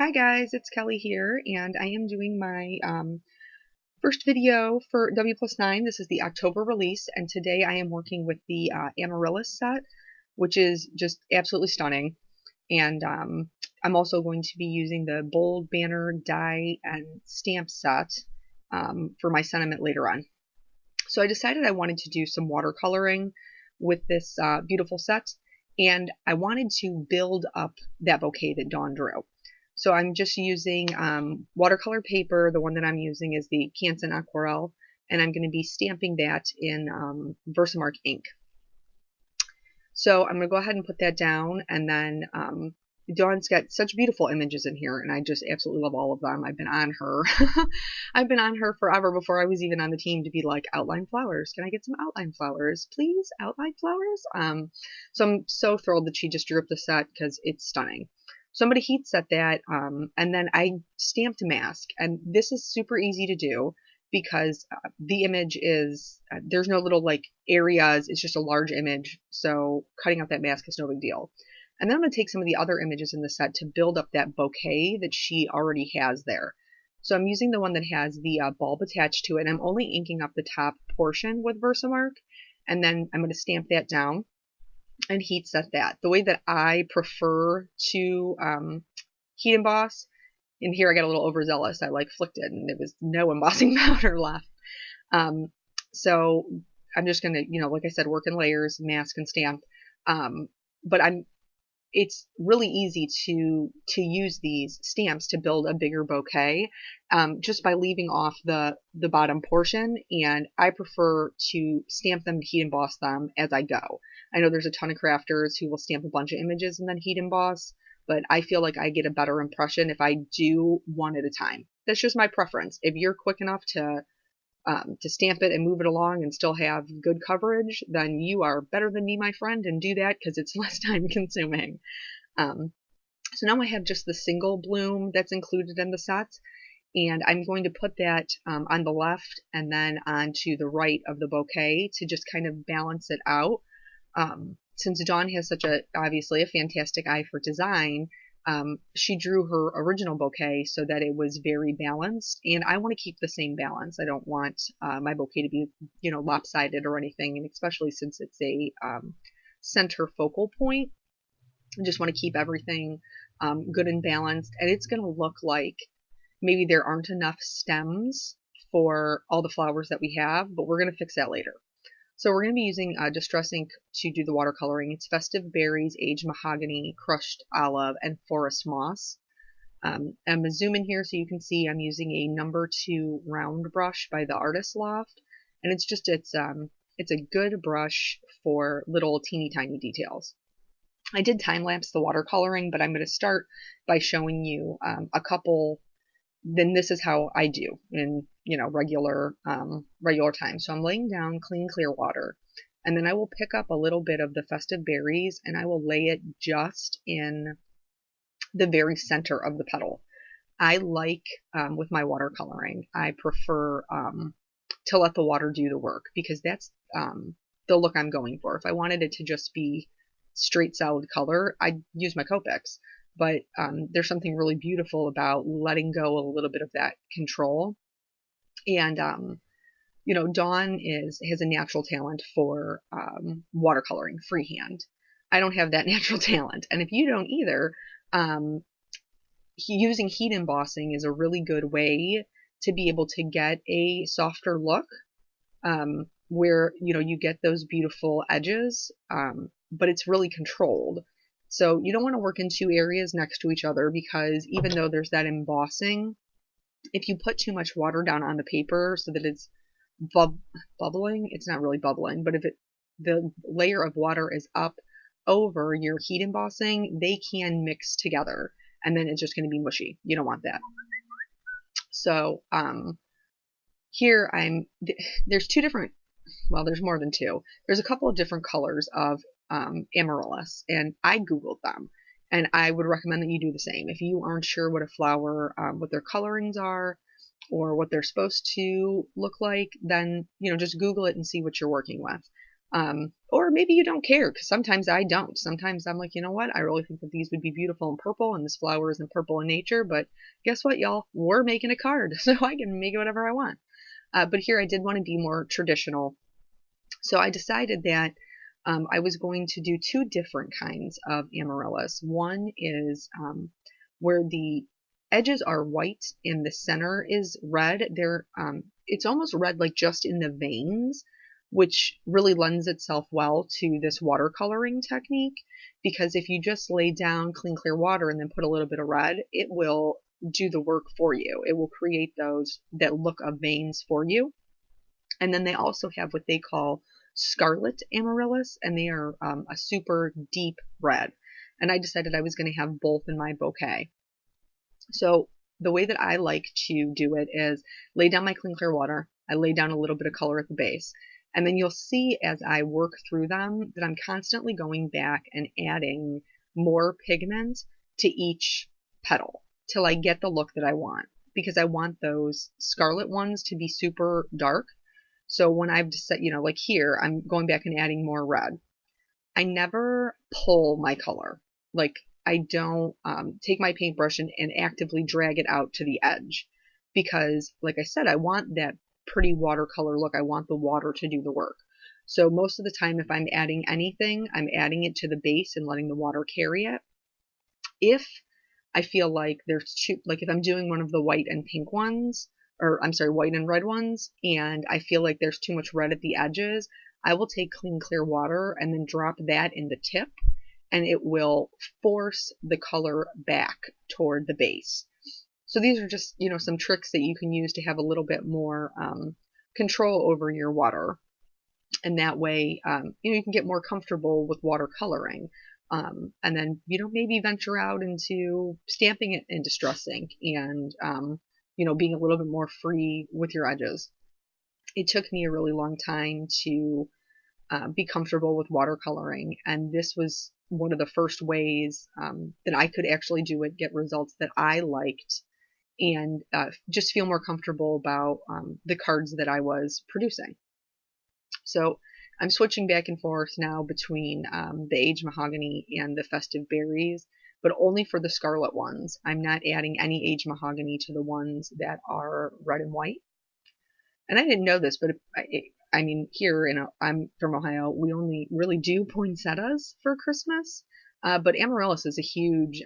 Hi guys, it's Kelly here, and I am doing my first video for WPlus9. This is the October release, and today I am working with the Amaryllis set, which is just absolutely stunning. And I'm also going to be using the bold banner die and stamp set for my sentiment later on. So I decided I wanted to do some watercoloring with this beautiful set, and I wanted to build up that bouquet that Dawn drew. So I'm just using watercolor paper. The one that I'm using is the Canson Aquarelle, and I'm going to be stamping that in Versamark ink. So I'm going to go ahead and put that down, and then Dawn's got such beautiful images in here, and I just absolutely love all of them. I've been on her. I've been on her forever before I was even on the team to be like, outline flowers. Can I get some outline flowers? Please, outline flowers? So I'm so thrilled that she just drew up the set because it's stunning. So I'm going to heat set that, and then I stamped mask, and this is super easy to do because the image is, there's no little like areas, it's just a large image, so cutting out that mask is no big deal. And then I'm going to take some of the other images in the set to build up that bouquet that she already has there. So I'm using the one that has the bulb attached to it, and I'm only inking up the top portion with Versamark, and then I'm going to stamp that down and heat set that. The way that I prefer to heat emboss, and here I got a little overzealous, I like flicked it and there was no embossing powder left. So I'm just gonna, like I said, work in layers, mask and stamp. But it's really easy to use these stamps to build a bigger bouquet just by leaving off the bottom portion, and I prefer to stamp them to heat emboss them as I go. I know there's a ton of crafters who will stamp a bunch of images and then heat emboss, but I feel like I get a better impression if I do one at a time. That's just my preference. If you're quick enough to stamp it and move it along and still have good coverage, then you are better than me, my friend, and do that because it's less time consuming. So now I have just the single bloom that's included in the set, and I'm going to put that on the left and then onto the right of the bouquet to just kind of balance it out. Since Dawn has obviously a fantastic eye for design, she drew her original bouquet so that it was very balanced, and I want to keep the same balance. I don't want my bouquet to be, lopsided or anything, and especially since it's a center focal point, I just want to keep everything good and balanced, and it's going to look like maybe there aren't enough stems for all the flowers that we have, but we're going to fix that later. So we're going to be using Distress ink to do the watercoloring. It's Festive Berries, Aged Mahogany, Crushed Olive, and Forest Moss. I'm going to zoom in here so you can see I'm using a number 2 round brush by the Artist Loft, and it's a good brush for little teeny tiny details. I did time lapse the watercoloring, but I'm going to start by showing you a couple. Then this is how I do in regular time. So I'm laying down clean clear water, and then I will pick up a little bit of the Festive Berries and I will lay it just in the very center of the petal. I like with my watercoloring, I prefer to let the water do the work because that's the look I'm going for. If I wanted it to just be straight solid color, I'd use my Copics. But there's something really beautiful about letting go a little bit of that control. And, Dawn has a natural talent for watercoloring freehand. I don't have that natural talent. And if you don't either, using heat embossing is a really good way to be able to get a softer look where, you get those beautiful edges, but it's really controlled. So you don't want to work in 2 areas next to each other because even though there's that embossing, if you put too much water down on the paper so that it's bubbling, it's not really bubbling, but if the layer of water is up over your heat embossing, they can mix together and then it's just going to be mushy. You don't want that. So here there's 2 different, well, there's more than 2. There's a couple of different colors of Amaryllis, and I googled them, and I would recommend that you do the same. If you aren't sure what a flower, what their colorings are, or what they're supposed to look like, then just Google it and see what you're working with. Or maybe you don't care, because sometimes I don't. Sometimes I'm like, you know what? I really think that these would be beautiful in purple, and this flower isn't purple in nature, but guess what, y'all? We're making a card, so I can make it whatever I want. But here I did want to be more traditional. So I decided that I was going to do two different kinds of amaryllis. One is where the edges are white and the center is red. It's almost red, like just in the veins, which really lends itself well to this watercoloring technique, because if you just lay down clean clear water and then put a little bit of red, it will do the work for you. It will create that look of veins for you. And then they also have what they call scarlet amaryllis, and they are a super deep red. And I decided I was going to have both in my bouquet. So the way that I like to do it is lay down my clean clear water. I lay down a little bit of color at the base. And then you'll see as I work through them that I'm constantly going back and adding more pigment to each petal till I get the look that I want. Because I want those scarlet ones to be super dark. So when I've decided, like here, I'm going back and adding more red. I never pull my color. Like, I don't take my paintbrush and actively drag it out to the edge. Because, like I said, I want that pretty watercolor look. I want the water to do the work. So most of the time, if I'm adding anything, I'm adding it to the base and letting the water carry it. If I feel like there's too, like if I'm doing one of the white and pink ones, or I'm sorry, white and red ones, and I feel like there's too much red at the edges, I will take clean clear water and then drop that in the tip, and it will force the color back toward the base. So these are just, some tricks that you can use to have a little bit more control over your water. And that way, you can get more comfortable with watercoloring. And then, maybe venture out into stamping it in distress ink and, being a little bit more free with your edges. It took me a really long time to be comfortable with watercoloring, and this was one of the first ways that I could actually do it, get results that I liked, and just feel more comfortable about the cards that I was producing. So I'm switching back and forth now between the aged mahogany and the festive berries, but only for the scarlet ones. I'm not adding any aged mahogany to the ones that are red and white. And I didn't know this, but here I'm from Ohio, we only really do poinsettias for Christmas. But amaryllis is a huge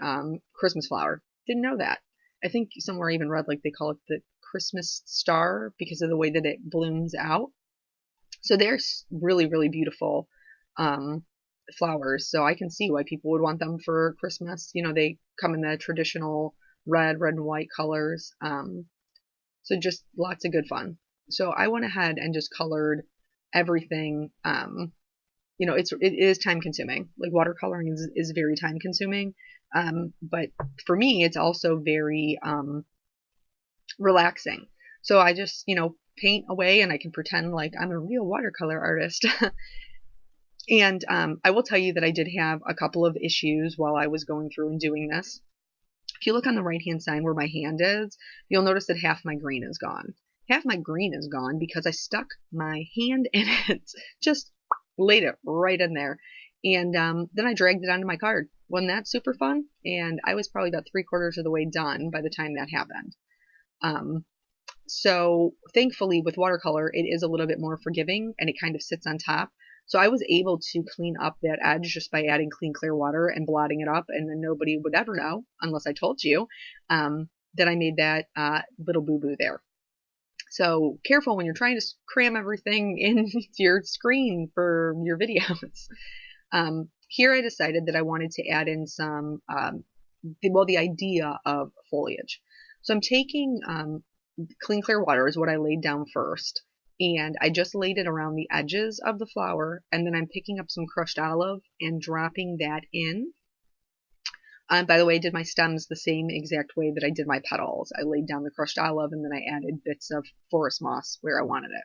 Christmas flower. Didn't know that. I think somewhere I even read like they call it the Christmas star because of the way that it blooms out. So they're really, really beautiful flowers. So I can see why people would want them for Christmas. They come in the traditional red and white colors. So just lots of good fun. So I went ahead and just colored everything. It is time consuming. Like watercoloring is very time consuming. But for me, it's also very relaxing. So I just, paint away and I can pretend like I'm a real watercolor artist. And I will tell you that I did have a couple of issues while I was going through and doing this. If you look on the right-hand side where my hand is, you'll notice that half my green is gone. Half my green is gone because I stuck my hand in it, just laid it right in there. And then I dragged it onto my card. Wasn't that super fun? And I was probably about 3/4 of the way done by the time that happened. So thankfully with watercolor, it is a little bit more forgiving and it kind of sits on top. So I was able to clean up that edge just by adding clean clear water and blotting it up, and then nobody would ever know, unless I told you, that I made that little boo-boo there. So careful when you're trying to cram everything into your screen for your videos. Here I decided that I wanted to add in some, the idea of foliage. So I'm taking clean clear water is what I laid down first. And I just laid it around the edges of the flower, and then I'm picking up some crushed olive and dropping that in. By the way, I did my stems the same exact way that I did my petals. I laid down the crushed olive and then I added bits of forest moss where I wanted it.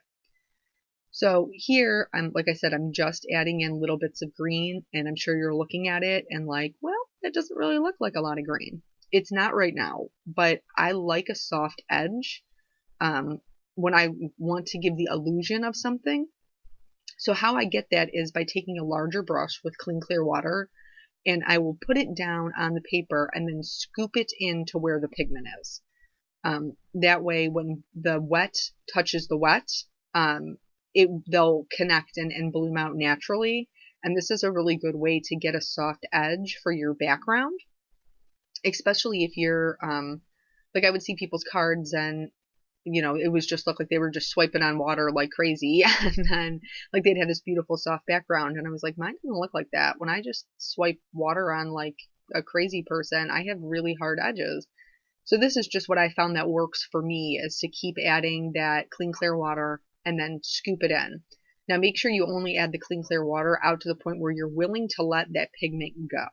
So here, like I said, I'm just adding in little bits of green, and I'm sure you're looking at it and like, well, that doesn't really look like a lot of green. It's not right now, but I like a soft edge when I want to give the illusion of something. So how I get that is by taking a larger brush with clean clear water, and I will put it down on the paper and then scoop it into where the pigment is. That way when the wet touches the wet, they'll connect and bloom out naturally. And this is a really good way to get a soft edge for your background, especially if you're, like I would see people's cards and, it was just looked like they were just swiping on water like crazy. And then like they'd have this beautiful soft background. And I was like, mine doesn't look like that. When I just swipe water on like a crazy person, I have really hard edges. So this is just what I found that works for me, is to keep adding that clean clear water and then scoop it in. Now make sure you only add the clean clear water out to the point where you're willing to let that pigment go.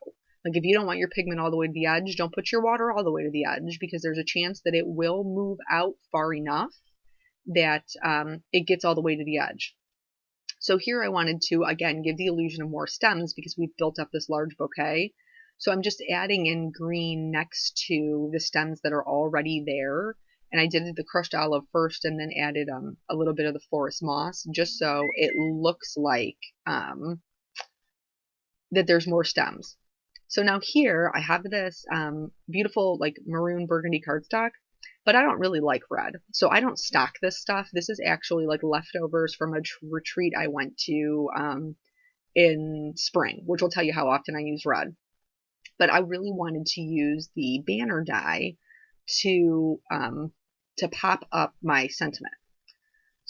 Like if you don't want your pigment all the way to the edge, don't put your water all the way to the edge, because there's a chance that it will move out far enough that it gets all the way to the edge. So here I wanted to, again, give the illusion of more stems because we've built up this large bouquet. So I'm just adding in green next to the stems that are already there. And I did the crushed olive first and then added a little bit of the forest moss, just so it looks like that there's more stems. So now here I have this beautiful like maroon burgundy cardstock, but I don't really like red. So I don't stock this stuff. This is actually like leftovers from a retreat I went to in spring, which will tell you how often I use red. But I really wanted to use the banner die to pop up my sentiment.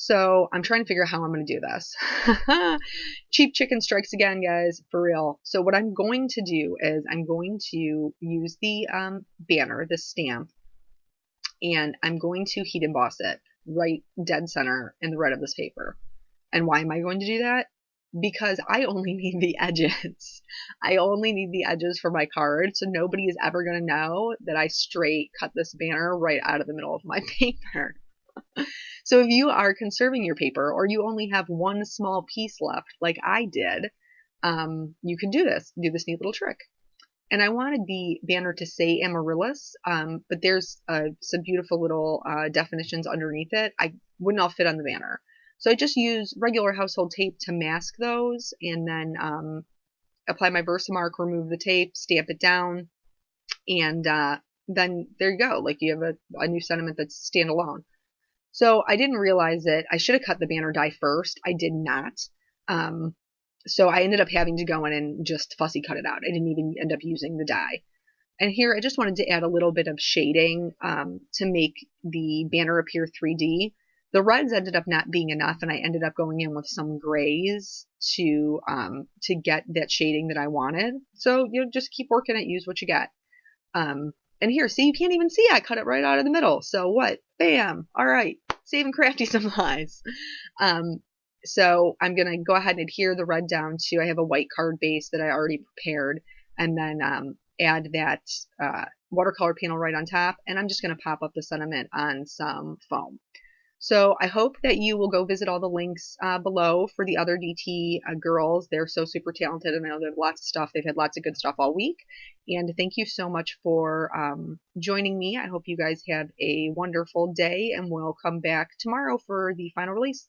So I'm trying to figure out how I'm going to do this. Cheap chicken strikes again, guys, for real. So what I'm going to do is I'm going to use the banner, the stamp, and I'm going to heat emboss it right dead center in the red of this paper. And why am I going to do that? Because I only need the edges. I only need the edges for my card, so nobody is ever going to know that I straight cut this banner right out of the middle of my paper. So if you are conserving your paper, or you only have one small piece left like I did, you can do this neat little trick. And I wanted the banner to say Amaryllis, but there's some beautiful little definitions underneath it. I wouldn't all fit on the banner. So I just use regular household tape to mask those, and then apply my Versamark, remove the tape, stamp it down, and then there you go. Like you have a new sentiment that's standalone. So I didn't realize it. I should have cut the banner die first. I did not. So I ended up having to go in and just fussy cut it out. I didn't even end up using the die. And here I just wanted to add a little bit of shading to make the banner appear 3D. The reds ended up not being enough, and I ended up going in with some grays to get that shading that I wanted. So just keep working it, use what you get. And here, see, you can't even see I cut it right out of the middle. So what? Bam! All right, saving crafty supplies. So I'm gonna go ahead and adhere the red down to, I have a white card base that I already prepared, and then add that watercolor panel right on top, and I'm just gonna pop up the sentiment on some foam. So I hope that you will go visit all the links below for the other DT girls. They're so super talented, and I know they have lots of stuff. They've had lots of good stuff all week. And thank you so much for joining me. I hope you guys have a wonderful day, and we'll come back tomorrow for the final release.